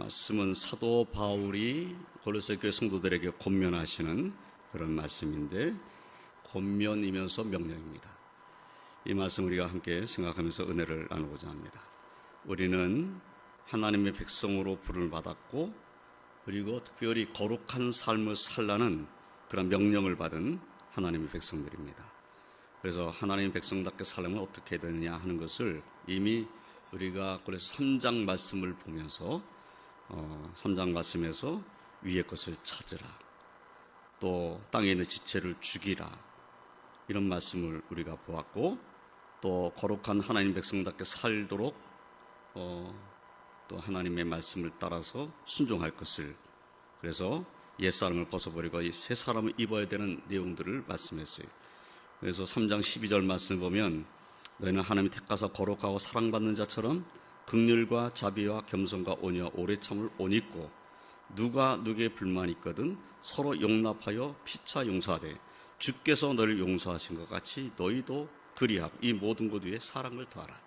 말씀은 사도 바울이 고린도 교회 성도들에게 권면하시는 그런 말씀인데, 권면이면서 명령입니다. 이 말씀 우리가 함께 생각하면서 은혜를 나누고자 합니다. 우리는 하나님의 백성으로 부름을 받았고, 그리고 특별히 거룩한 삶을 살라는 그런 명령을 받은 하나님의 백성들입니다. 그래서 하나님의 백성답게 살려면 어떻게 되느냐 하는 것을 이미 우리가 그래서 3장 말씀을 보면서 3장 말씀에서 위의 것을 찾으라, 또 땅에 있는 지체를 죽이라, 이런 말씀을 우리가 보았고, 또 거룩한 하나님 백성답게 살도록 또 하나님의 말씀을 따라서 순종할 것을, 그래서 옛사람을 벗어버리고 새 사람을 입어야 되는 내용들을 말씀했어요. 그래서 3장 12절 말씀을 보면, 너희는 하나님이 택하사 거룩하고 사랑받는 자처럼 긍휼과 자비와 겸손과 온유와 오래 참을 옷 입고, 누가 누구에게 불만이 있거든 서로 용납하여 피차 용서하되 주께서 너를 용서하신 것 같이 너희도 그리하고 이 모든 것 위에 사랑을 더하라.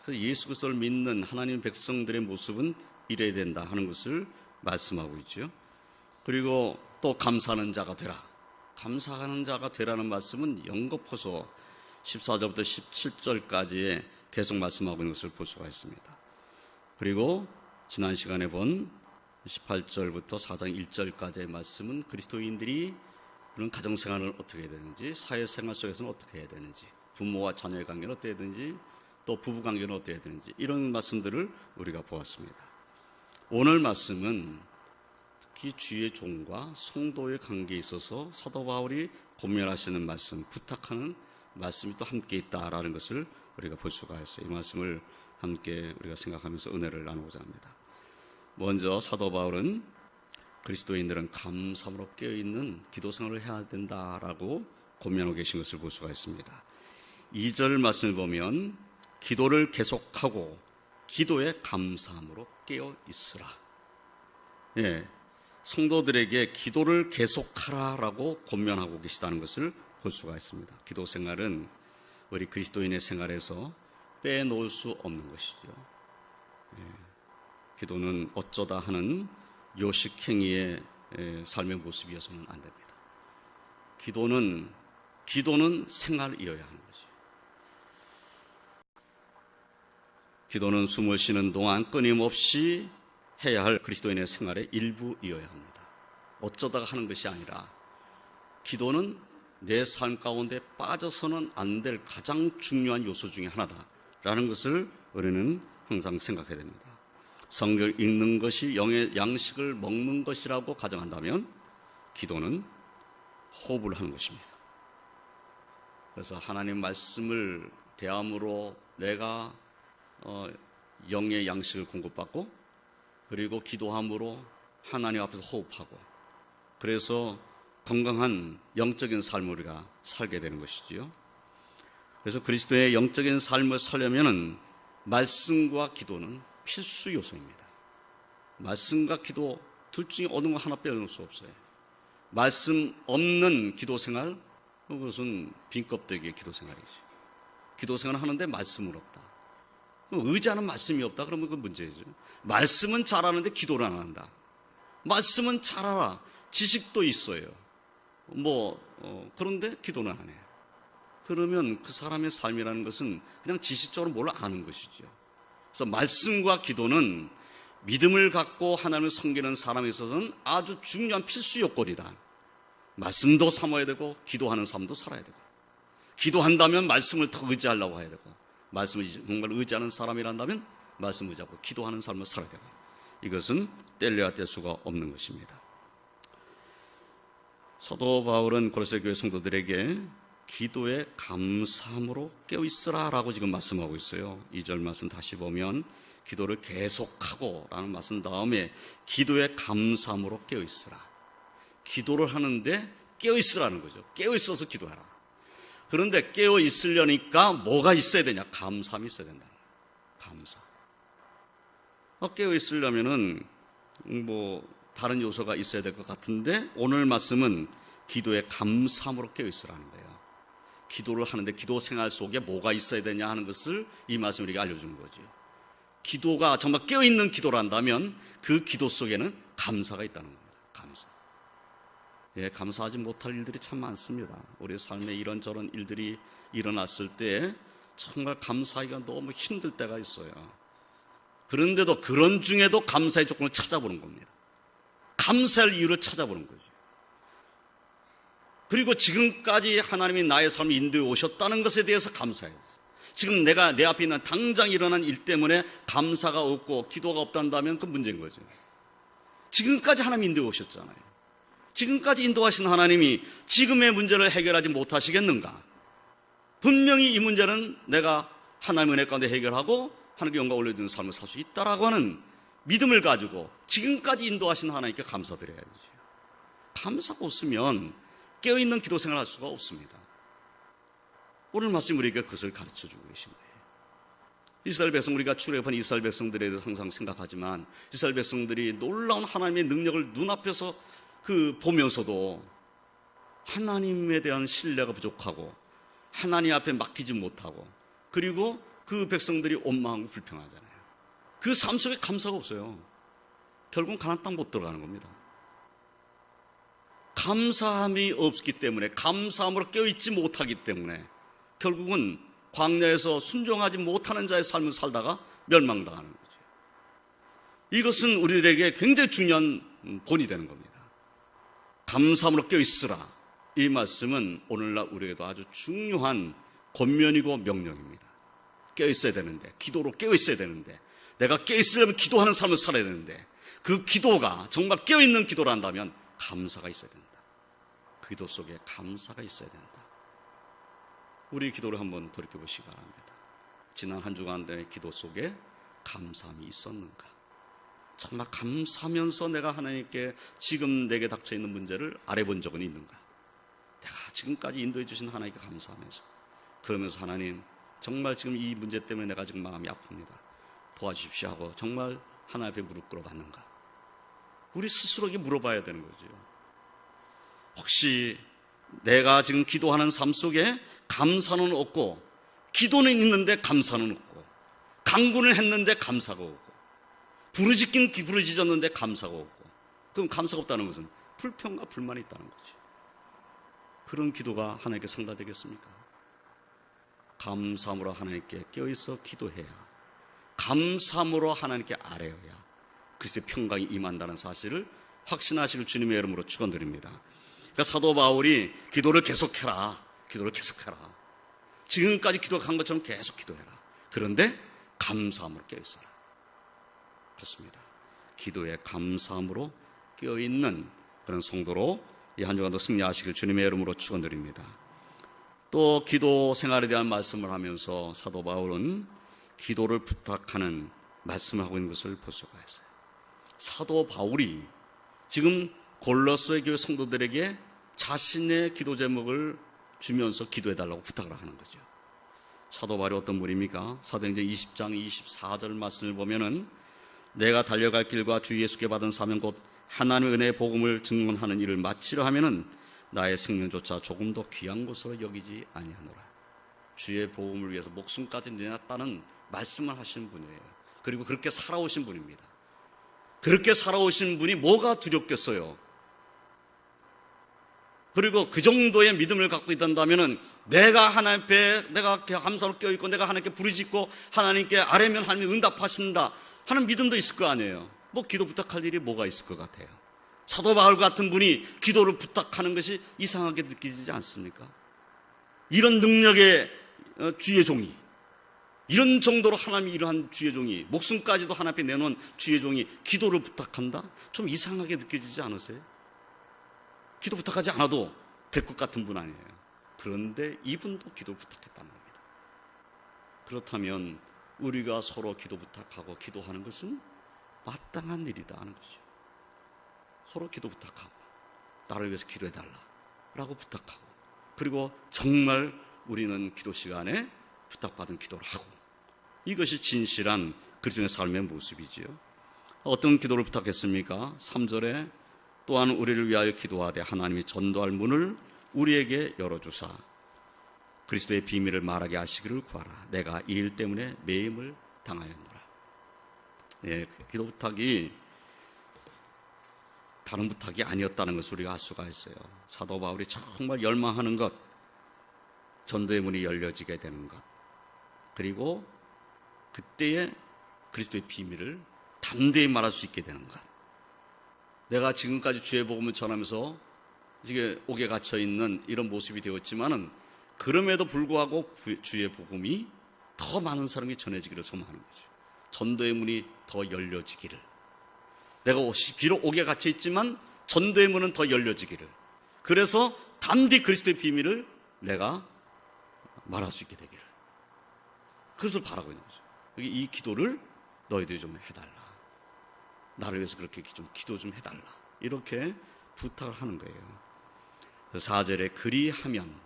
그래서 예수 그리스도를 믿는 하나님 백성들의 모습은 이래야 된다 하는 것을 말씀하고 있죠. 그리고 또 감사하는 자가 되라. 감사하는 자가 되라는 말씀은 연거푸서 14절부터 17절까지에 계속 말씀하고 있는 것을 볼 수가 있습니다. 그리고 지난 시간에 본 18절부터 4장 1절까지의 말씀은 그리스도인들이 그런 가정생활을 어떻게 해야 되는지, 사회생활 속에서는 어떻게 해야 되는지, 부모와 자녀의 관계는 어떻게 해야 되는지, 또 부부관계는 어떻게 해야 되는지, 이런 말씀들을 우리가 보았습니다. 오늘 말씀은 특히 주의 종과 성도의 관계에 있어서 사도 바울이 권면하시는 말씀, 부탁하는 말씀이 또 함께 있다라는 것을 우리가 볼 수가 있어요. 이 말씀을 함께 우리가 생각하면서 은혜를 나누고자 합니다. 먼저 사도 바울은 그리스도인들은 감사함으로 깨어있는 기도 생활을 해야 된다라고 권면하고 계신 것을 볼 수가 있습니다. 2절 말씀을 보면 기도를 계속하고 기도에 감사함으로 깨어 있으라. 예, 성도들에게 기도를 계속하라라고 권면하고 계시다는 것을 볼 수가 있습니다. 기도 생활은 우리 그리스도인의 생활에서 빼놓을 수 없는 것이죠. 예, 기도는 어쩌다 하는 요식행위의 삶의 모습이어서는 안 됩니다. 기도는 생활이어야 하는 거죠. 기도는 숨을 쉬는 동안 끊임없이 해야 할 그리스도인의 생활의 일부이어야 합니다. 어쩌다가 하는 것이 아니라 기도는 내 삶 가운데 빠져서는 안 될 가장 중요한 요소 중에 하나다라는 것을 우리는 항상 생각해야 됩니다. 성경을 읽는 것이 영의 양식을 먹는 것이라고 가정한다면 기도는 호흡을 하는 것입니다. 그래서 하나님 말씀을 대함으로 내가 영의 양식을 공급받고, 그리고 기도함으로 하나님 앞에서 호흡하고, 그래서 건강한 영적인 삶을 우리가 살게 되는 것이지요. 그래서 그리스도의 영적인 삶을 살려면 말씀과 기도는 필수 요소입니다. 말씀과 기도 둘 중에 어느 거 하나 빼놓을 수 없어요. 말씀 없는 기도 생활, 그것은 빈껍데기의 기도 생활이죠. 기도 생활을 하는데 말씀은 없다. 의지하는 말씀이 없다. 그러면 그건 문제죠. 말씀은 잘하는데 기도를 안 한다. 말씀은 잘 알아. 지식도 있어요. 그런데 기도는 안 해요. 그러면 그 사람의 삶이라는 것은 그냥 지식적으로 뭘 아는 것이죠. 그래서 말씀과 기도는 믿음을 갖고 하나님을 섬기는 사람에 있어서는 아주 중요한 필수 요건이다. 말씀도 삼아야 되고 기도하는 삶도 살아야 되고, 기도한다면 말씀을 더 의지하려고 해야 되고, 말씀을 정말 의지하는 사람이란다면 말씀 의지하고 기도하는 삶을 살아야 되고, 이것은 뗄래야 뗄 수가 없는 것입니다. 사도 바울은 고린도 교회 성도들에게 기도에 감사함으로 깨어있으라 라고 지금 말씀하고 있어요. 2절 말씀 다시 보면 기도를 계속하고 라는 말씀 다음에 기도에 감사함으로 깨어있으라. 기도를 하는데 깨어있으라는 거죠. 깨어있어서 기도하라. 그런데 깨어있으려니까 뭐가 있어야 되냐? 감사함이 있어야 된다. 감사. 깨어있으려면은 다른 요소가 있어야 될 것 같은데, 오늘 말씀은 기도에 감사함으로 깨어있으라는 거예요. 기도를 하는데 기도 생활 속에 뭐가 있어야 되냐 하는 것을 이 말씀 우리가 알려준 거죠. 기도가 정말 깨어있는 기도란다면 그 기도 속에는 감사가 있다는 겁니다. 감사. 예, 감사하지 못할 일들이 참 많습니다. 우리 삶에 이런저런 일들이 일어났을 때 정말 감사하기가 너무 힘들 때가 있어요. 그런데도 그런 중에도 감사의 조건을 찾아보는 겁니다. 감사할 이유를 찾아보는 거죠. 그리고 지금까지 하나님이 나의 삶을 인도해 오셨다는 것에 대해서 감사해요. 지금 내가 내 앞에 있는 당장 일어난 일 때문에 감사가 없고 기도가 없단다면 그 문제인 거죠. 지금까지 하나님 인도해 오셨잖아요. 지금까지 인도하신 하나님이 지금의 문제를 해결하지 못하시겠는가? 분명히 이 문제는 내가 하나님의 은혜 가운데 해결하고 하나님께 영광 올려드리는 삶을 살 수 있다라고 하는 믿음을 가지고 지금까지 인도하신 하나님께 감사드려야죠. 감사가 없으면 깨어있는 기도 생활을 할 수가 없습니다. 오늘 말씀 우리에게 그것을 가르쳐주고 계신 거예요. 이스라엘 백성, 우리가 출애굽한 이스라엘 백성들에 대해서 항상 생각하지만 이스라엘 백성들이 놀라운 하나님의 능력을 눈앞에서 보면서도 하나님에 대한 신뢰가 부족하고 하나님 앞에 맡기지 못하고 그리고 그 백성들이 원망하고 불평하잖아요. 그 삶 속에 감사가 없어요. 결국은 가나안 땅 못 들어가는 겁니다. 감사함이 없기 때문에, 감사함으로 깨어있지 못하기 때문에 결국은 광야에서 순종하지 못하는 자의 삶을 살다가 멸망당하는 거죠. 이것은 우리들에게 굉장히 중요한 본이 되는 겁니다. 감사함으로 깨어있으라. 이 말씀은 오늘날 우리에게도 아주 중요한 권면이고 명령입니다. 깨어있어야 되는데, 기도로 깨어있어야 되는데, 내가 깨어있으려면 기도하는 삶을 살아야 되는데 그 기도가 정말 깨어있는 기도를 한다면 감사가 있어야 된다. 그 기도 속에 감사가 있어야 된다. 우리 기도를 한번 돌이켜보시기 바랍니다. 지난 한 주간의 기도 속에 감사함이 있었는가? 정말 감사하면서 내가 하나님께 지금 내게 닥쳐있는 문제를 아뢰본 적은 있는가? 내가 지금까지 인도해 주신 하나님께 감사하면서, 그러면서 하나님 정말 지금 이 문제 때문에 내가 지금 마음이 아픕니다. 도와주십시오 하고 정말 하나님 앞에 무릎 꿇어봤는가? 우리 스스로에게 물어봐야 되는 거죠. 혹시 내가 지금 기도하는 삶 속에 감사는 없고, 기도는 있는데 감사는 없고, 간구는 했는데 감사가 없고, 부르짖긴 부르짖었는데 감사가 없고, 그럼 감사가 없다는 것은 불평과 불만이 있다는 거죠. 그런 기도가 하나님께 상달되겠습니까? 감사함으로 하나님께 깨어있어 기도해야, 감사함으로 하나님께 아뢰어야 그리스도의 평강이 임한다는 사실을 확신하시길 주님의 이름으로 축원드립니다. 그러니까 사도 바울이 기도를 계속해라, 기도를 계속해라. 지금까지 기도한 것처럼 계속 기도해라. 그런데 감사함으로 깨어있어라. 그렇습니다. 기도에 감사함으로 깨어있는 그런 성도로 이 한 주간도 승리하시길 주님의 이름으로 축원드립니다. 또 기도 생활에 대한 말씀을 하면서 사도 바울은 기도를 부탁하는 말씀을 하고 있는 것을 볼 수가 있어요. 사도 바울이 지금 골로새 교회 성도들에게 자신의 기도 제목을 주면서 기도해달라고 부탁을 하는 거죠. 사도 바울이 어떤 분입니까? 사도행전 20장 24절 말씀을 보면은 내가 달려갈 길과 주 예수께 받은 사명 곧 하나님의 은혜의 복음을 증언하는 일을 마치려 하면은 나의 생명조차 조금 더 귀한 것으로 여기지 아니하노라. 주의 복음을 위해서 목숨까지 내놨다는 말씀을 하시는 분이에요. 그리고 그렇게 살아오신 분입니다. 그렇게 살아오신 분이 뭐가 두렵겠어요? 그리고 그 정도의 믿음을 갖고 있단다면은 내가 하나님 앞에 내가 감사로 껴있고 내가 하나님께 부르짖고 하나님께 아뢰면 하나님이 응답하신다 하는 믿음도 있을 거 아니에요. 뭐 기도 부탁할 일이 뭐가 있을 것 같아요. 사도 바울 같은 분이 기도를 부탁하는 것이 이상하게 느껴지지 않습니까? 이런 능력의 주의 종이, 이런 정도로 하나님이 이러한 주의 종이, 목숨까지도 하나님 앞에 내놓은 주의 종이 기도를 부탁한다? 좀 이상하게 느껴지지 않으세요? 기도 부탁하지 않아도 될 것 같은 분 아니에요. 그런데 이분도 기도 부탁했다는 겁니다. 그렇다면 우리가 서로 기도 부탁하고 기도하는 것은 마땅한 일이다 하는 거죠. 서로 기도 부탁하고 나를 위해서 기도해달라 라고 부탁하고, 그리고 정말 우리는 기도 시간에 부탁받은 기도를 하고, 이것이 진실한 그리스도인의 삶의 모습이지요. 어떤 기도를 부탁했습니까? 3절에 또한 우리를 위하여 기도하되 하나님이 전도할 문을 우리에게 열어주사 그리스도의 비밀을 말하게 하시기를 구하라. 내가 이 일 때문에 매임을 당하였노라. 예, 기도 부탁이 다른 부탁이 아니었다는 것을 우리가 알 수가 있어요. 사도 바울이 정말 열망하는 것, 전도의 문이 열려지게 되는 것, 그리고 그때의 그리스도의 비밀을 담대히 말할 수 있게 되는 것. 내가 지금까지 주의 복음을 전하면서 지금 옥에 갇혀 있는 이런 모습이 되었지만은 그럼에도 불구하고 주의 복음이 더 많은 사람이 전해지기를 소망하는 거죠. 전도의 문이 더 열려지기를. 내가 비록 옥에 갇혀 있지만 전도의 문은 더 열려지기를. 그래서 담대히 그리스도의 비밀을 내가 말할 수 있게 되기를. 그것을 바라고 있는 거죠. 이 기도를 너희들이 좀 해달라. 나를 위해서 그렇게 좀 기도 좀 해달라. 이렇게 부탁을 하는 거예요. 4절에 그리하면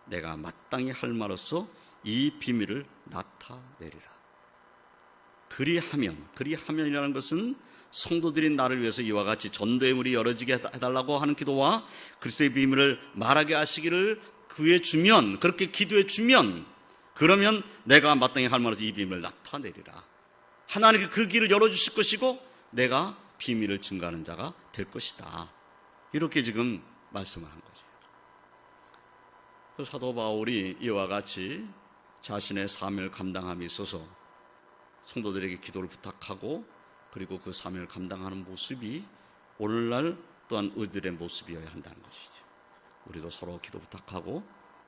내가 마땅히 할 말로써 이 비밀을 나타내리라. 그리하면이라는 것은 성도들이 나를 위해서 이와 같이 전도의 문이 열어지게 해달라고 하는 기도와 그리스도의 비밀을 말하게 하시기를 구해 주면, 그렇게 기도해 주면, 그러면 내가 마땅히 할 말로서 이 비밀을 나타내리라. 하나님께 그 길을 열어주실 것이고 내가 비밀을 증거하는 자가 될 것이다. 이렇게 지금 말씀을 한 거죠. 사도 바울이 이와 같이 자신의 사명을 감당함에 있어서 성도들에게 기도를 부탁하고 그리고 그 사명을 감당하는 모습이 오늘날 또한 우리들의 모습이어야 한다는 것이죠. 우리도 서로 기도 부탁하고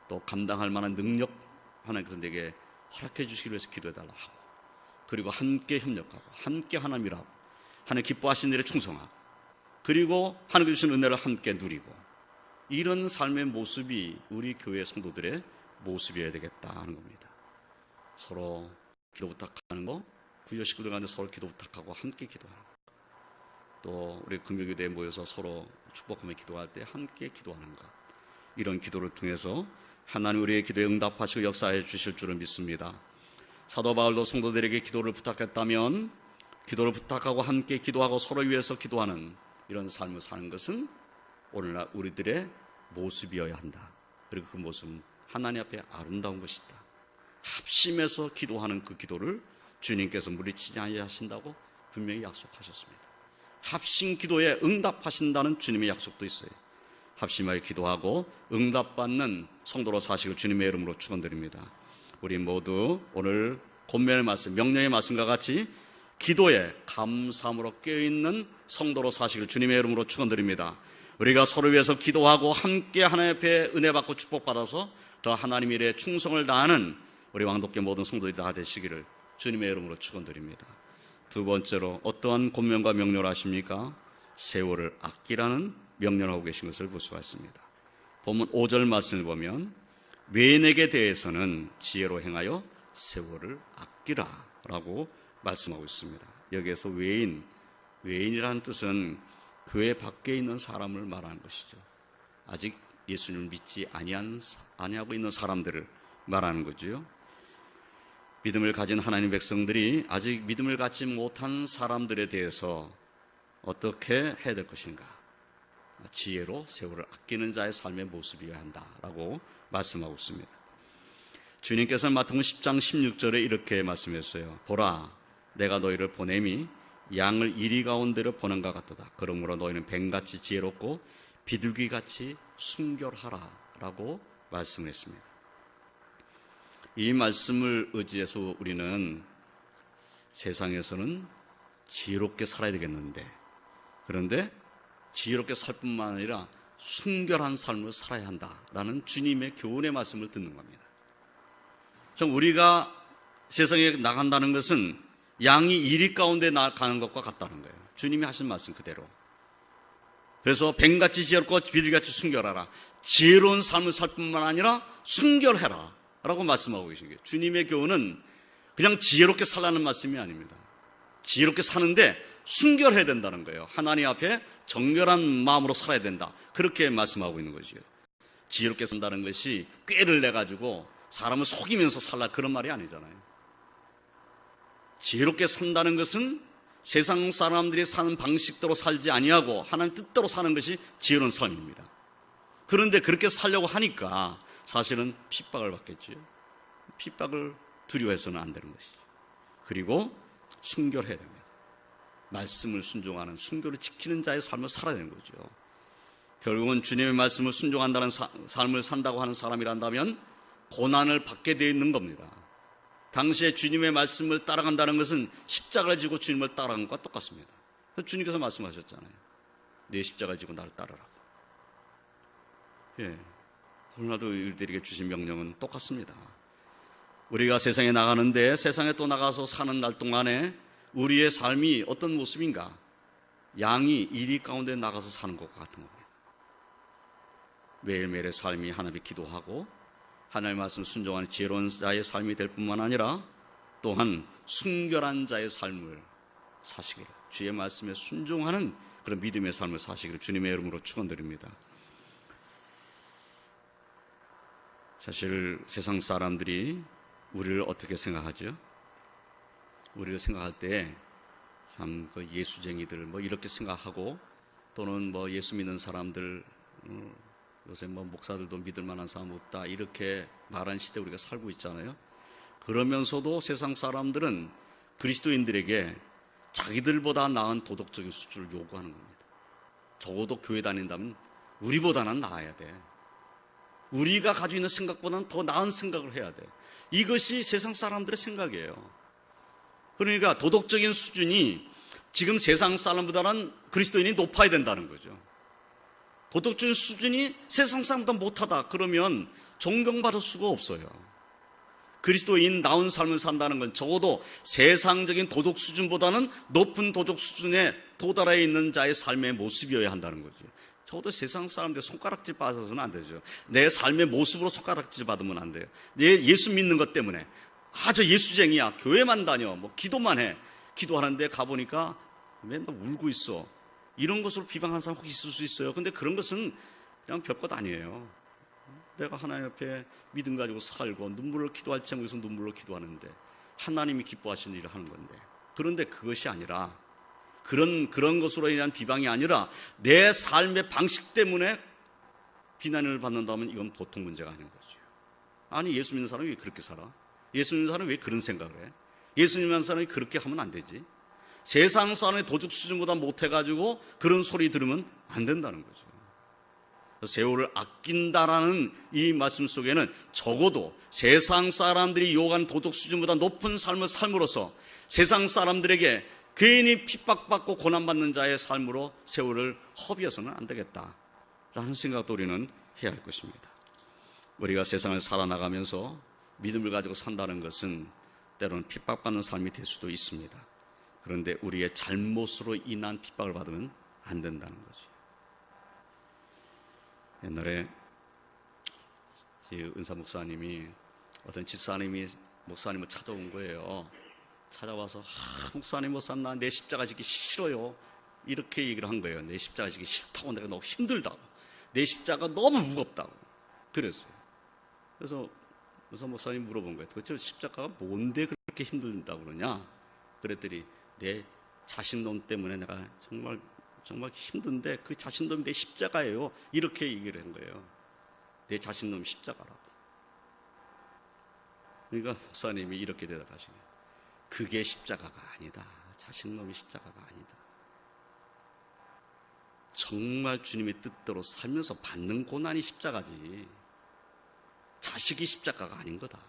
또 감당할 만한 능력 하나님께서 내게 허락해 주시기 위해서 기도해달라 하고, 그리고 함께 협력하고 함께 하나님 일하고 하나님 기뻐하시는 일에 충성하고, 그리고 하나님 주신 은혜를 함께 누리고, 이런 삶의 모습이 우리 교회 성도들의 모습이어야 되겠다 하는 겁니다. 서로 기도 부탁하는 거, 구조 식구들 간에 서로 기도 부탁하고 함께 기도하는 거, 또 우리 금요교대에 모여서 서로 축복하며 기도할 때 함께 기도하는 것, 이런 기도를 통해서 하나님 우리의 기도에 응답하시고 역사해 주실 줄을 믿습니다. 사도 바울도 성도들에게 기도를 부탁했다면 기도를 부탁하고 함께 기도하고 서로 위해서 기도하는 이런 삶을 사는 것은 오늘날 우리들의 모습이어야 한다. 그리고 그 모습은 하나님 앞에 아름다운 것이다. 합심해서 기도하는 그 기도를 주님께서 물리치지 아니하신다고 분명히 약속하셨습니다. 합심 기도에 응답하신다는 주님의 약속도 있어요. 합심하여 기도하고 응답받는 성도로 사시길 주님의 이름으로 축원드립니다. 우리 모두 오늘 권면의 말씀, 명령의 말씀과 같이 기도에 감사함으로 깨어있는 성도로 사시길 주님의 이름으로 축원드립니다. 우리가 서로 위해서 기도하고 함께 하나님 앞에 은혜 받고 축복받아서 더 하나님 일에 충성을 다하는 우리 왕독교 모든 성도들이 다 되시기를 주님의 이름으로 축원드립니다. 두 번째로 어떠한 권면과 명령을 하십니까? 세월을 아끼라는 명령하고 계신 것을 볼 수가 있습니다. 본문 5절 말씀을 보면 외인에게 대해서는 지혜로 행하여 세월을 아끼라 라고 말씀하고 있습니다. 여기에서 외인이라는 뜻은 교회 밖에 있는 사람을 말하는 것이죠. 아직 예수님을 믿지 아니하고 있는 사람들을 말하는 거죠. 믿음을 가진 하나님 백성들이 아직 믿음을 갖지 못한 사람들에 대해서 어떻게 해야 될 것인가? 지혜로 세월을 아끼는 자의 삶의 모습이어야 한다라고 말씀하고 있습니다. 주님께서는 마태복음 10장 16절에 이렇게 말씀했어요. 보라, 내가 너희를 보냄이 양을 이리 가운데로 보낸것 같도다. 그러므로 너희는 뱀같이 지혜롭고 비둘기같이 순결하라 라고 말씀을 했습니다. 이 말씀을 의지해서 우리는 세상에서는 지혜롭게 살아야 되겠는데, 그런데 지혜롭게 살 뿐만 아니라 순결한 삶을 살아야 한다라는 주님의 교훈의 말씀을 듣는 겁니다. 좀 우리가 세상에 나간다는 것은 양이 이리 가운데 나가는 것과 같다는 거예요. 주님이 하신 말씀 그대로. 그래서 뱀같이 지혜롭고 비둘기같이 순결하라. 지혜로운 삶을 살 뿐만 아니라 순결해라 라고 말씀하고 계신 거예요. 주님의 교훈은 그냥 지혜롭게 살라는 말씀이 아닙니다. 지혜롭게 사는데 순결해야 된다는 거예요. 하나님 앞에 정결한 마음으로 살아야 된다. 그렇게 말씀하고 있는 거죠. 지혜롭게 산다는 것이 꾀를 내가지고 사람을 속이면서 살라 그런 말이 아니잖아요. 지혜롭게 산다는 것은 세상 사람들이 사는 방식대로 살지 아니하고 하나님 뜻대로 사는 것이 지혜로운 삶입니다. 그런데 그렇게 살려고 하니까 사실은 핍박을 받겠죠. 핍박을 두려워해서는 안 되는 것이죠. 그리고 순결해야 됩니다. 말씀을 순종하는, 순교를 지키는 자의 삶을 살아야 되는 거죠. 결국은 주님의 말씀을 순종한다는 삶을 산다고 하는 사람이란다면 고난을 받게 되어 있는 겁니다. 당시에 주님의 말씀을 따라간다는 것은 십자가를 지고 주님을 따라간 것과 똑같습니다. 주님께서 말씀하셨잖아요. 내 십자가를 지고 나를 따르라고. 오늘날도 우리들에게 주신 명령은 똑같습니다. 우리가 세상에 나가는데, 세상에 또 나가서 사는 날 동안에 우리의 삶이 어떤 모습인가? 양이 이리 가운데 나가서 사는 것과 같은 겁니다. 매일매일의 삶이 하나님께 기도하고 하나님의 말씀을 순종하는 지혜로운 자의 삶이 될 뿐만 아니라 또한 순결한 자의 삶을 사시기를, 주의 말씀에 순종하는 그런 믿음의 삶을 사시기를 주님의 이름으로 축원드립니다. 사실 세상 사람들이 우리를 어떻게 생각하죠? 우리를 생각할 때 참 그 예수쟁이들 이렇게 생각하고, 또는 예수 믿는 사람들, 요새 목사들도 믿을 만한 사람 없다, 이렇게 말하는 시대에 우리가 살고 있잖아요. 그러면서도 세상 사람들은 그리스도인들에게 자기들보다 나은 도덕적인 수준을 요구하는 겁니다. 적어도 교회 다닌다면 우리보다는 나아야 돼. 우리가 가지고 있는 생각보다는 더 나은 생각을 해야 돼. 이것이 세상 사람들의 생각이에요. 그러니까 도덕적인 수준이 지금 세상 사람보다는 그리스도인이 높아야 된다는 거죠. 도덕적인 수준이 세상 사람보다 못하다 그러면 존경받을 수가 없어요. 그리스도인 나온 삶을 산다는 건 적어도 세상적인 도덕 수준보다는 높은 도덕 수준에 도달해 있는 자의 삶의 모습이어야 한다는 거죠. 적어도 세상 사람들 손가락질 받아서는 안 되죠. 내 삶의 모습으로 손가락질 받으면 안 돼요. 내 예수 믿는 것 때문에 저 예수쟁이야, 교회만 다녀, 기도만 해, 기도하는데 가보니까 맨날 울고 있어, 이런 것으로 비방하는 사람 혹시 있을 수 있어요. 근데 그런 것은 그냥 별것 아니에요. 내가 하나님 앞에 믿음 가지고 살고 눈물을 기도할 제목에서 눈물로 기도하는데 하나님이 기뻐하시는 일을 하는 건데, 그런데 그것이 아니라 그런 것으로 인한 비방이 아니라 내 삶의 방식 때문에 비난을 받는다면 이건 보통 문제가 아닌 거죠. 아니, 예수 믿는 사람이 왜 그렇게 살아? 예수 믿는 사람이 왜 그런 생각을 해? 예수 믿는 사람이 그렇게 하면 안 되지. 세상 사람의 도덕 수준보다 못해가지고 그런 소리 들으면 안 된다는 거죠. 세월을 아낀다라는 이 말씀 속에는 적어도 세상 사람들이 요구하는 도덕 수준보다 높은 삶을 삶으로써 세상 사람들에게 괜히 핍박받고 고난받는 자의 삶으로 세월을 허비해서는 안 되겠다라는 생각도 우리는 해야 할 것입니다. 우리가 세상을 살아나가면서 믿음을 가지고 산다는 것은 때로는 핍박받는 삶이 될 수도 있습니다. 그런데 우리의 잘못으로 인한 핍박을 받으면 안 된다는 거죠. 옛날에 은사 목사님이 어떤 집사님이 목사님을 찾아온 거예요. 찾아와서 목사님 나 내 십자가 지기 싫어요, 이렇게 얘기를 한 거예요. 내 십자가 지기 싫다고, 내가 너무 힘들다고, 내 십자가 너무 무겁다고 그랬어요. 그래서 목사님 물어본 거예요. 도대체 십자가가 뭔데 그렇게 힘들다고 그러냐? 그랬더니 내 자신감 때문에 내가 정말 힘든데 그 자신감이 내 십자가예요, 이렇게 얘기를 한 거예요. 내 자신감이 십자가라고. 그러니까 목사님이 이렇게 대답하시네요. 그게 십자가가 아니다. 자신감이 십자가가 아니다. 정말 주님의 뜻대로 살면서 받는 고난이 십자가지, 자식이 십자가가 아닌 거다.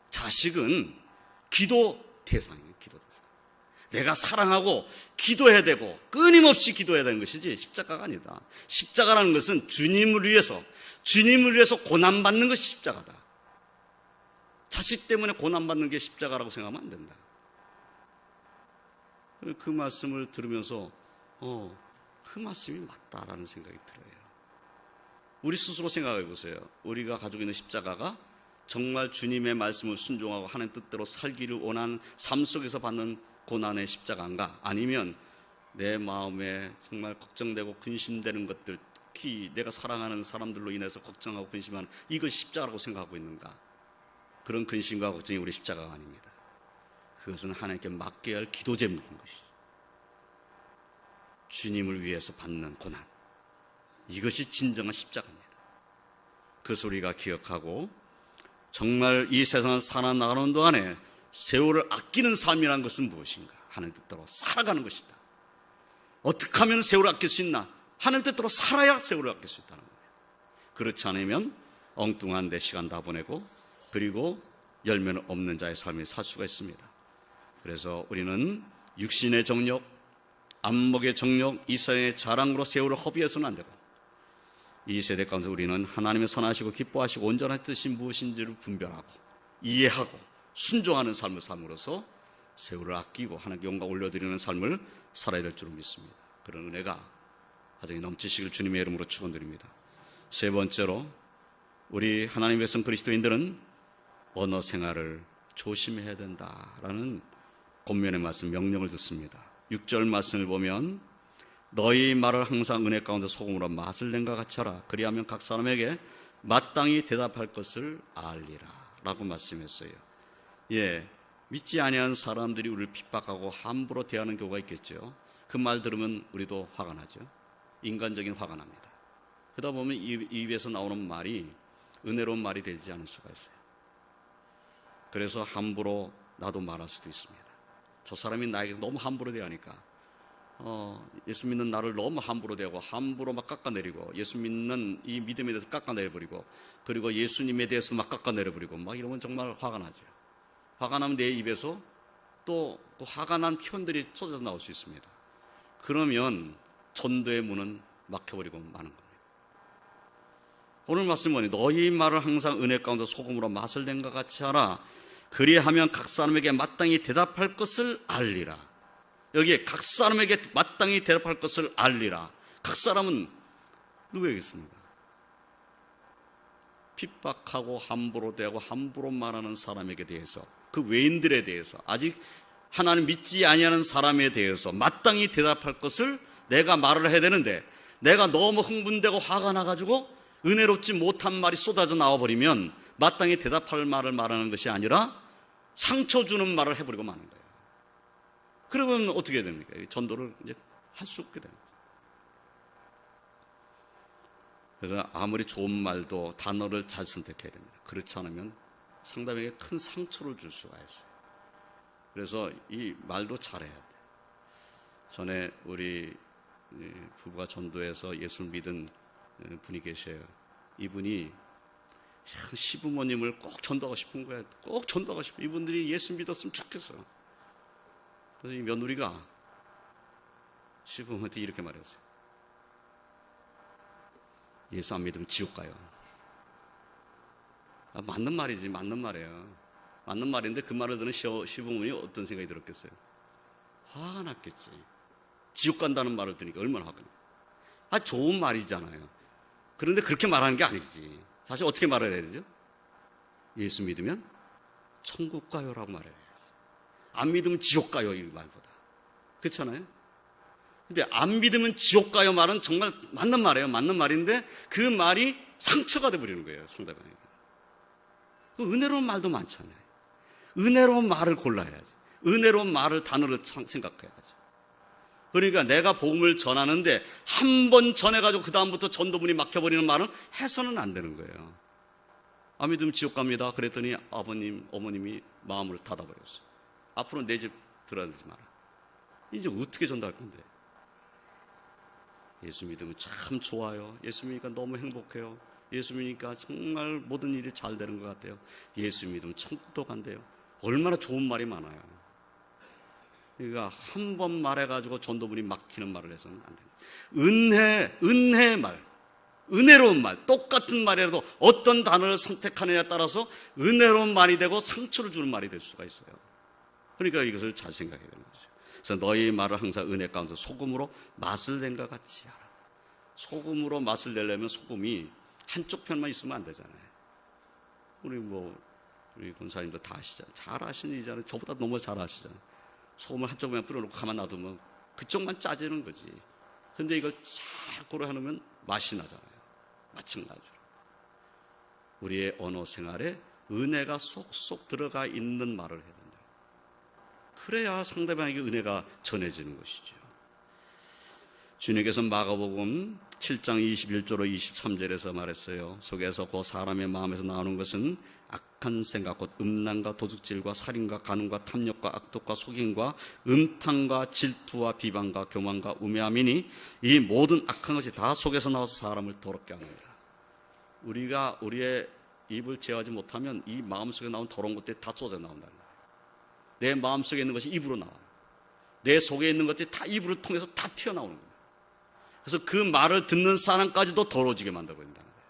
자식은 기도 대상이에요. 기도 대상. 내가 사랑하고 기도해야 되고 끊임없이 기도해야 되는 것이지 십자가가 아니다. 십자가라는 것은 주님을 위해서 고난받는 것이 십자가다. 자식 때문에 고난받는 게 십자가라고 생각하면 안 된다. 그 말씀을 들으면서 그 말씀이 맞다라는 생각이 들어요. 우리 스스로 생각해 보세요. 우리가 가지고 있는 십자가가 정말 주님의 말씀을 순종하고 하나님 뜻대로 살기를 원하는 삶 속에서 받는 고난의 십자가인가? 아니면 내 마음에 정말 걱정되고 근심되는 것들, 특히 내가 사랑하는 사람들로 인해서 걱정하고 근심하는 이것이 십자가라고 생각하고 있는가? 그런 근심과 걱정이 우리 십자가가 아닙니다. 그것은 하나님께 맡겨야 할 기도 제목인 것이죠. 주님을 위해서 받는 고난, 이것이 진정한 십자가입니다. 그것을 우리가 기억하고 정말 이 세상을 살아나가는 동안에 세월을 아끼는 삶이라는 것은 무엇인가? 하나님 뜻대로 살아가는 것이다. 어떻게 하면 세월을 아낄 수 있나? 하나님 뜻대로 살아야 세월을 아낄 수 있다는 거예요. 그렇지 않으면 엉뚱한 내 시간 다 보내고 그리고 열매는 없는 자의 삶을 살 수가 있습니다. 그래서 우리는 육신의 정욕, 안목의 정욕, 이 세상의 자랑으로 세월을 허비해서는 안 되고 이 세대 가운데 우리는 하나님의 선하시고 기뻐하시고 온전한 뜻이 무엇인지를 분별하고 이해하고 순종하는 삶을 삶으로써 세월을 아끼고 하나님께 영광 올려드리는 삶을 살아야 될 줄로 믿습니다. 그런 은혜가 가정에 넘치시길 주님의 이름으로 축원드립니다. 세 번째로 우리 하나님의 백성 그리스도인들은 언어 생활을 조심해야 된다라는 권면의 말씀, 명령을 듣습니다. 6절 말씀을 보면 너희 말을 항상 은혜 가운데 소금으로 맛을 낸과 같이 하라. 그리하면 각 사람에게 마땅히 대답할 것을 알리라 라고 말씀했어요. 믿지 아니하는 사람들이 우리를 핍박하고 함부로 대하는 경우가 있겠죠. 그 말 들으면 우리도 화가 나죠. 인간적인 화가 납니다. 그러다 보면 입에서 나오는 말이 은혜로운 말이 되지 않을 수가 있어요. 그래서 함부로 나도 말할 수도 있습니다. 저 사람이 나에게 너무 함부로 대하니까 예수 믿는 나를 너무 함부로 대하고 함부로 막 깎아내리고 예수 믿는 이 믿음에 대해서 깎아내려버리고 그리고 예수님에 대해서 막 깎아내려버리고 막 이러면 정말 화가 나죠. 화가 나면 내 입에서 또 화가 난 표현들이 쏟아져 나올 수 있습니다. 그러면 전도의 문은 막혀버리고 마는 겁니다. 오늘 말씀 뭐니? 너희 말을 항상 은혜 가운데 소금으로 맛을 낸 것 같이 하라. 그리하면 각 사람에게 마땅히 대답할 것을 알리라. 여기에 각 사람에게 마땅히 대답할 것을 알리라. 각 사람은 누구이겠습니까? 핍박하고 함부로 대하고 함부로 말하는 사람에게 대해서, 그 외인들에 대해서, 아직 하나님 믿지 아니하는 사람에 대해서 마땅히 대답할 것을 내가 말을 해야 되는데, 내가 너무 흥분되고 화가 나가지고 은혜롭지 못한 말이 쏟아져 나와버리면 마땅히 대답할 말을 말하는 것이 아니라 상처 주는 말을 해버리고 마는 거예요. 그러면 어떻게 됩니까? 전도를 이제 할 수 없게 됩니다. 그래서 아무리 좋은 말도 단어를 잘 선택해야 됩니다. 그렇지 않으면 상대방에게 큰 상처를 줄 수가 있어요. 그래서 이 말도 잘해야 돼요. 전에 우리 부부가 전도해서 예수를 믿은 분이 계셔요. 이분이 시부모님을 꼭 전도하고 싶은 거예요. 꼭 전도하고 싶어. 이분들이 예수 믿었으면 좋겠어. 그래서 이 며느리가 시부모한테 이렇게 말했어요. 예수 안 믿으면 지옥 가요. 맞는 말이지, 맞는 말이에요. 맞는 말인데 그 말을 듣는 시부모님이 어떤 생각이 들었겠어요? 화가 났겠지. 지옥 간다는 말을 들으니까 얼마나 화가 나. 좋은 말이잖아요. 그런데 그렇게 말하는 게 아니지. 사실 어떻게 말해야 되죠? 예수 믿으면 천국 가요라고 말해야 되지. 안 믿으면 지옥 가요, 이 말보다. 그렇잖아요? 근데 안 믿으면 지옥 가요 말은 정말 맞는 말이에요. 맞는 말인데 그 말이 상처가 돼버리는 거예요, 상대방에게. 그 은혜로운 말도 많잖아요. 은혜로운 말을 골라야지. 은혜로운 말을 단어를 생각해야지. 그러니까 내가 복음을 전하는데 한 번 전해가지고 그 다음부터 전도문이 막혀버리는 말은 해서는 안 되는 거예요. 안 믿으면 지옥 갑니다. 그랬더니 아버님, 어머님이 마음을 닫아버렸어요. 앞으로 내 집 들어가지 마라. 이제 어떻게 전도할 건데? 예수 믿으면 참 좋아요. 예수 믿으니까 너무 행복해요. 예수 믿으니까 정말 모든 일이 잘 되는 것 같아요. 예수 믿으면 천국도 간대요. 얼마나 좋은 말이 많아요. 그러니까 한 번 말해가지고 전도문이 막히는 말을 해서는 안 됩니다. 은혜의 말, 은혜로운 말, 똑같은 말이라도 어떤 단어를 선택하느냐에 따라서 은혜로운 말이 되고 상처를 주는 말이 될 수가 있어요. 그러니까 이것을 잘 생각해야 되는 거죠. 그래서 너희 말을 항상 은혜 가운데 소금으로 맛을 낸 것 같이 하라. 소금으로 맛을 내려면 소금이 한쪽 편만 있으면 안 되잖아요. 우리 권사님도 다 아시잖아요. 잘 아시는 일이잖아요. 저보다 너무 잘 아시잖아요. 소금을 한쪽만 뿌려놓고 가만 놔두면 그쪽만 짜지는 거지. 근데 이걸 자꾸로 해놓으면 맛이 나잖아요. 마찬가지로 우리의 언어 생활에 은혜가 쏙쏙 들어가 있는 말을 해야 된다. 그래야 상대방에게 은혜가 전해지는 것이죠. 주님께서 마가복음 7장 21절로 23절에서 말했어요. 속에서 그 사람의 마음에서 나오는 것은 악한 생각, 곧 음란과 도둑질과 살인과 간음과 탐욕과 악독과 속임과 음탕과 질투와 비방과 교만과 우매함이니 이 모든 악한 것이 다 속에서 나와서 사람을 더럽게 합니다. 우리가 우리의 입을 제어하지 못하면 이 마음속에 나온 더러운 것들이 다 쏟아 나온다는 거예요. 내 마음속에 있는 것이 입으로 나와요. 내 속에 있는 것들이 다 입을 통해서 다 튀어나오는 거예요. 그래서 그 말을 듣는 사람까지도 더러워지게 만들어버린다는 거예요.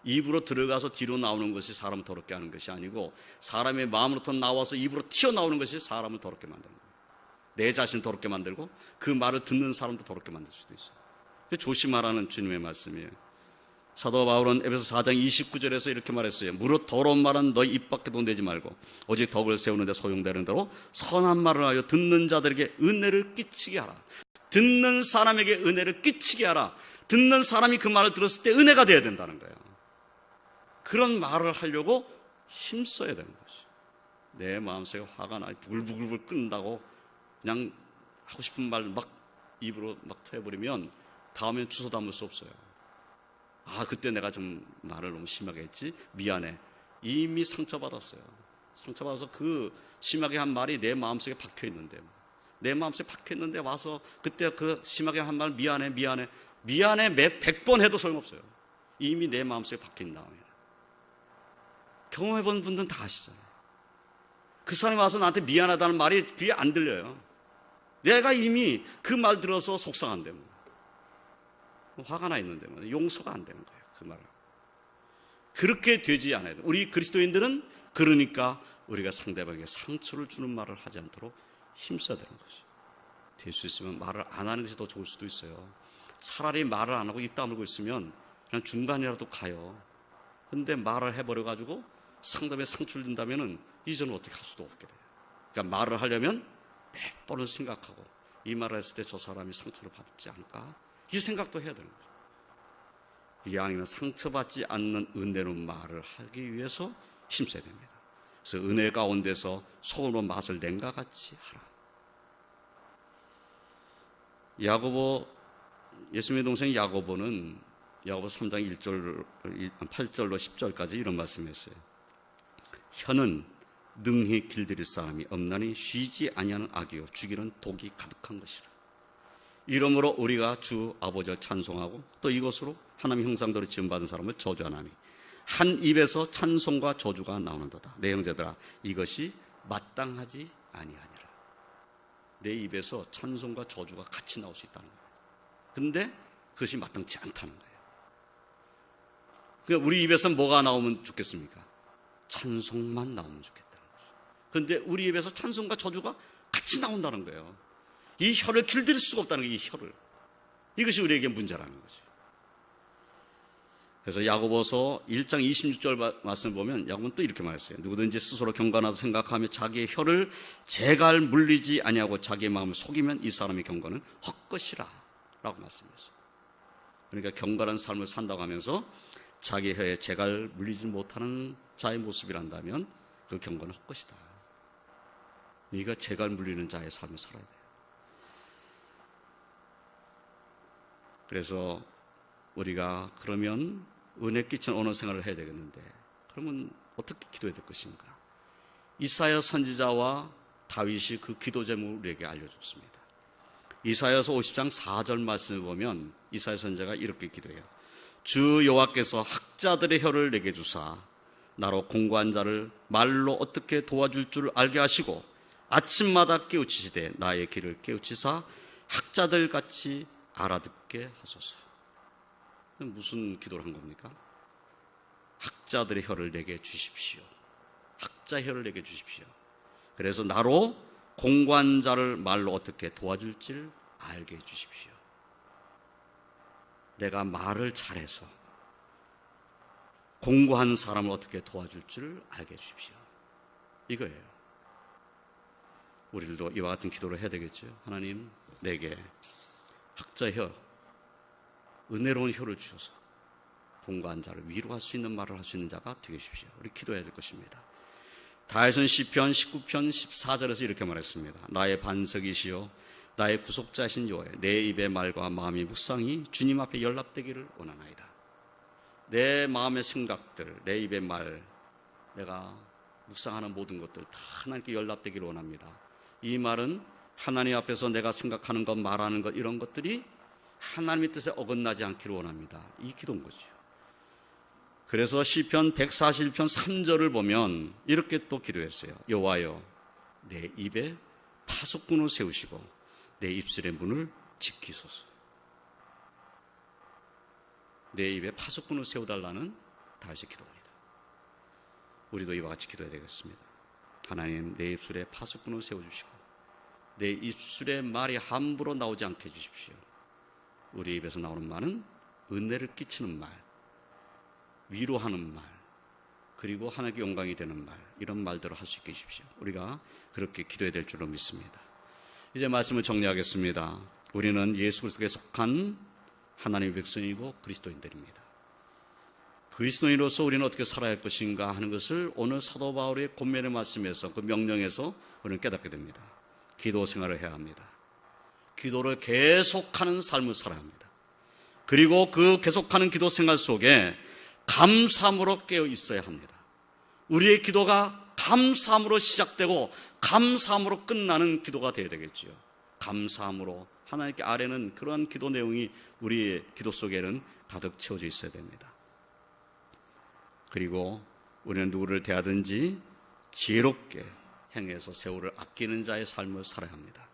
입으로 들어가서 뒤로 나오는 것이 사람을 더럽게 하는 것이 아니고 사람의 마음으로부터 나와서 입으로 튀어나오는 것이 사람을 더럽게 만드는 거예요. 내 자신을 더럽게 만들고 그 말을 듣는 사람도 더럽게 만들 수도 있어요. 조심하라는 주님의 말씀이에요. 사도 바울은 에베소 4장 29절에서 이렇게 말했어요. 무릇 더러운 말은 너희 입 밖에도 내지 말고 오직 덕을 세우는 데 소용되는 대로 선한 말을 하여 듣는 자들에게 은혜를 끼치게 하라. 듣는 사람에게 은혜를 끼치게 하라. 듣는 사람이 그 말을 들었을 때 은혜가 되어야 된다는 거예요. 그런 말을 하려고 힘써야 되는 거죠. 내 마음속에 화가 나 부글부글 끓는다고 그냥 하고 싶은 말 막 입으로 막 토해버리면 다음엔 주워 담을 수 없어요. 아, 그때 내가 좀 말을 너무 심하게 했지, 미안해. 이미 상처받았어요. 상처받아서 그 심하게 한 말이 내 마음속에 박혀있는데, 내 마음속에 박혀있는데 와서 그때 그 심하게 한 말 미안해 100번 해도 소용없어요. 이미 내 마음속에 박힌 다음에. 경험해본 분들은 다 아시잖아요. 그 사람이 와서 나한테 미안하다는 말이 귀에 안 들려요. 내가 이미 그 말 들어서 속상한데 화가 나 있는데 용서가 안 되는 거예요. 그 말은. 그렇게 되지 않아요. 우리 그리스도인들은 그러니까 우리가 상대방에게 상처를 주는 말을 하지 않도록 힘써야 되는 거죠. 될 수 있으면 말을 안 하는 것이 더 좋을 수도 있어요. 차라리 말을 안 하고 입 다물고 있으면 그냥 중간이라도 가요. 근데 말을 해버려가지고 상대방에 상처를 준다면은 이제는 어떻게 할 수도 없게 돼요. 그러니까 말을 하려면 100번을 생각하고 이 말을 했을 때 저 사람이 상처를 받지 않을까? 이 생각도 해야 되는 거죠. 이게 아니면 상처받지 않는 은혜로운 말을 하기 위해서 힘써야 됩니다. 그래서 은혜 가운데서 소금으로 맛을 낸과 같이 하라. 야고보, 예수님의 동생 야고보는 야고보 3장 1절, 8절로 10절까지 이런 말씀했어요. 혀는 능히 길들일 사람이 없나니 쉬지 아니하는 악이요 죽이는 독이 가득한 것이라. 이러므로 우리가 주 아버지를 찬송하고 또 이것으로 하나님의 형상대로 지음받은 사람을 저주하나니 한 입에서 찬송과 저주가 나오는도다. 내 형제들아, 이것이 마땅하지 아니하니라. 내 입에서 찬송과 저주가 같이 나올 수 있다는 거예요. 근데 그것이 마땅치 않다는 거예요. 그러니까 우리 입에서 뭐가 나오면 좋겠습니까? 찬송만 나오면 좋겠다는 거예요. 그런데 우리 입에서 찬송과 저주가 같이 나온다는 거예요. 이 혀를 길들일 수가 없다는 거예요. 이 혀를. 이것이 우리에게 문제라는 거죠. 그래서 야고보서 1장 26절 말씀을 보면 야고보는 또 이렇게 말했어요. 누구든지 스스로 경건하다 생각하며 자기의 혀를 재갈 물리지 아니하고 자기의 마음을 속이면 이 사람의 경건은 헛것이라 라고 말씀했어요. 그러니까 경건한 삶을 산다고 하면서 자기 혀에 재갈 물리지 못하는 자의 모습이란다면 그 경건은 헛것이다. 네가 재갈 물리는 자의 삶을 살아야 돼요. 그래서 우리가 그러면 은혜 끼친 언어 생활을 해야 되겠는데 그러면 어떻게 기도해야 될 것인가? 이사야 선지자와 다윗이 그 기도 제목을 우리에게 알려줬습니다. 이사야서 50장 4절 말씀을 보면 이사야 선지자가 이렇게 기도해요. 주 여호와께서 학자들의 혀를 내게 주사 나로 공고한 자를 말로 어떻게 도와줄 줄 알게 하시고 아침마다 깨우치시되 나의 귀를 깨우치사 학자들 같이 알아듣게 하소서. 무슨 기도를 한 겁니까? 학자들의 혀를 내게 주십시오. 학자 혀를 내게 주십시오. 그래서 나로 공고한 자를 말로 어떻게 도와줄지를 알게 해주십시오. 내가 말을 잘해서 공고한 사람을 어떻게 도와줄지를 알게 해주십시오. 이거예요. 우리들도 이와 같은 기도를 해야 되겠죠. 하나님, 내게 학자 혀, 은혜로운 혀를 주셔서 공고한 자를 위로할 수 있는 말을 할 수 있는 자가 되게 해주십시오. 우리 기도해야 될 것입니다. 다윗은 시편 19편 14절에서 이렇게 말했습니다. 나의 반석이시여 나의 구속자신 여호와여, 내 입의 말과 마음의 묵상이 주님 앞에 연락되기를 원하나이다. 내 마음의 생각들, 내 입의 말, 내가 묵상하는 모든 것들 다 하나님께 연락되기를 원합니다. 이 말은 하나님 앞에서 내가 생각하는 것, 말하는 것, 이런 것들이 하나님의 뜻에 어긋나지 않기를 원합니다. 이 기도인 거죠. 그래서 시편 141편 3절을 보면 이렇게 또 기도했어요. 여호와여, 내 입에 파수꾼을 세우시고 내 입술의 문을 지키소서. 내 입에 파수꾼을 세워달라는 다윗의 기도입니다. 우리도 이와 같이 기도해야 되겠습니다. 하나님, 내 입술에 파수꾼을 세워주시고 내 입술의 말이 함부로 나오지 않게 해주십시오. 우리 입에서 나오는 말은 은혜를 끼치는 말, 위로하는 말, 그리고 하나님께 영광이 되는 말, 이런 말들을 할 수 있게 해주십시오. 우리가 그렇게 기도해야 될 줄로 믿습니다. 이제 말씀을 정리하겠습니다. 우리는 예수 그리스도에 속한 하나님의 백성이고 그리스도인들입니다. 그리스도인으로서 우리는 어떻게 살아야 할 것인가 하는 것을 오늘 사도 바울의 권면의 말씀에서, 그 명령에서 우리는 깨닫게 됩니다. 기도 생활을 해야 합니다. 기도를 계속하는 삶을 살아야 합니다. 그리고 그 계속하는 기도 생활 속에 감사함으로 깨어 있어야 합니다. 우리의 기도가 감사함으로 시작되고 감사함으로 끝나는 기도가 되어야 되겠지요. 감사함으로 하나님께 아뢰는 그러한 기도 내용이 우리의 기도 속에는 가득 채워져 있어야 됩니다. 그리고 우리는 누구를 대하든지 지혜롭게 행해서 세월을 아끼는 자의 삶을 살아야 합니다.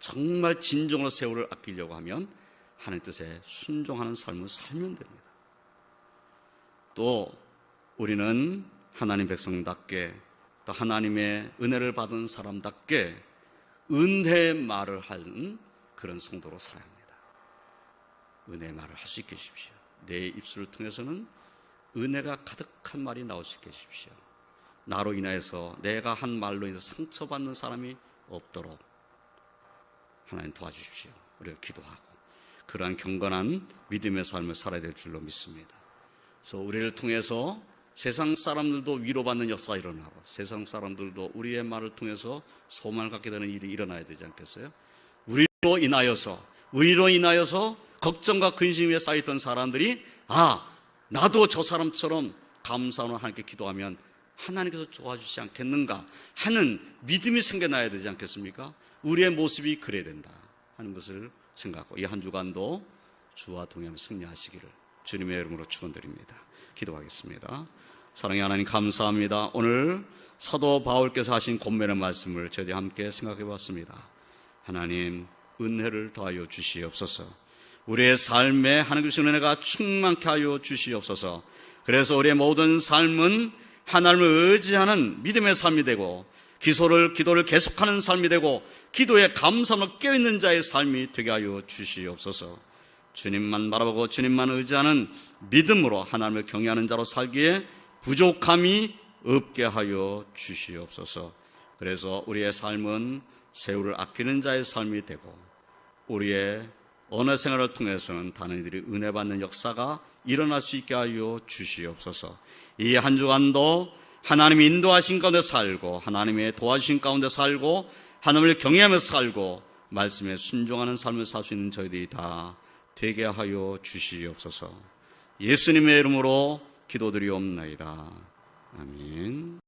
정말 진정으로 세월을 아끼려고 하면 하나님 뜻에 순종하는 삶을 살면 됩니다. 또 우리는 하나님 백성답게, 또 하나님의 은혜를 받은 사람답게 은혜의 말을 하는 그런 성도로 살아야 합니다. 은혜의 말을 할 수 있게 해주십시오. 내 입술을 통해서는 은혜가 가득한 말이 나올 수 있게 해주십시오. 나로 인하여서, 내가 한 말로 인해서 상처받는 사람이 없도록 하나님 도와주십시오. 우리가 기도하고 그러한 경건한 믿음의 삶을 살아야 될 줄로 믿습니다. 그래서 우리를 통해서 세상 사람들도 위로받는 역사가 일어나고, 세상 사람들도 우리의 말을 통해서 소망을 갖게 되는 일이 일어나야 되지 않겠어요? 우리로 인하여서 걱정과 근심에 쌓였던 사람들이, 나도 저 사람처럼 감사로 하나님께 기도하면 하나님께서 도와주시지 않겠는가 하는 믿음이 생겨나야 되지 않겠습니까? 우리의 모습이 그래야 된다 하는 것을 생각하고, 이 한 주간도 주와 동행하며 승리하시기를 주님의 이름으로 축원드립니다. 기도하겠습니다. 사랑의 하나님, 감사합니다. 오늘 사도 바울께서 하신 권면의 말씀을 저희들이 함께 생각해 봤습니다. 하나님, 은혜를 더하여 주시옵소서. 우리의 삶에 하나님의 은혜가 충만케 하여 주시옵소서. 그래서 우리의 모든 삶은 하나님을 의지하는 믿음의 삶이 되고, 기도를 계속하는 삶이 되고, 기도에 감사함을 깨어있는 자의 삶이 되게 하여 주시옵소서. 주님만 바라보고 주님만 의지하는 믿음으로 하나님을 경외하는 자로 살기에 부족함이 없게 하여 주시옵소서. 그래서 우리의 삶은 세월을 아끼는 자의 삶이 되고, 우리의 언어 생활을 통해서는 다른 이들이 은혜 받는 역사가 일어날 수 있게 하여 주시옵소서. 이 한 주간도 하나님의 인도하신 가운데 살고, 하나님의 도와주신 가운데 살고, 하나님을 경외하면서 살고 말씀에 순종하는 삶을 살 수 있는 저희들이 다 되게 하여 주시옵소서. 예수님의 이름으로 기도드리옵나이다. 아멘.